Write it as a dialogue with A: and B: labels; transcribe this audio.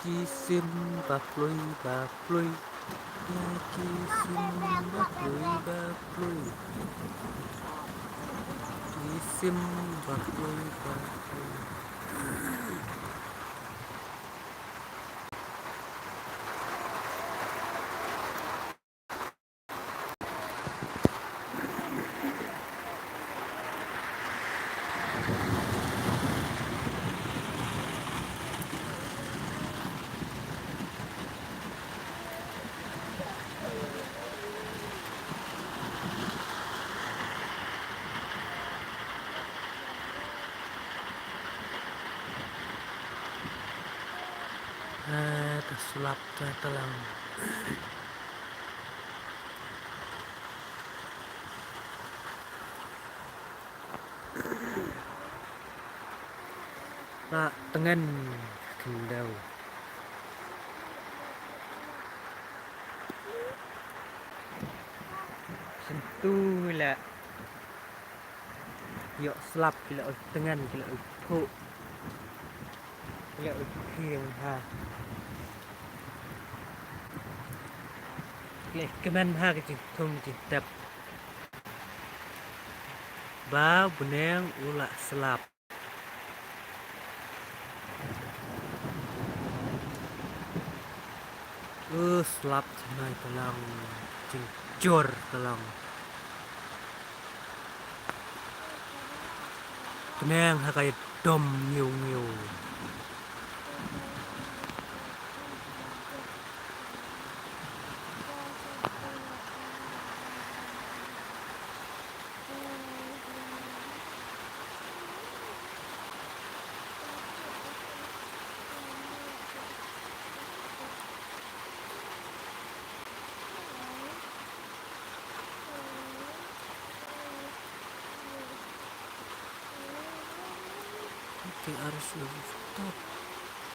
A: Kisim bakloy bakloy ya kisim bakloy bakloy kisim bakloy bakloy. Tersulap telang. Nak tengen kendau. Sentuh lah. Yok selap kila tengen kila kok. Kila kirim ha. Kila keman ha ke tung tap. Ba buneng ulak selap. Selap cenai telang. Jor telang. Tenang ha kayak dom nyiu-nyiu. Oke, harus lebih stop.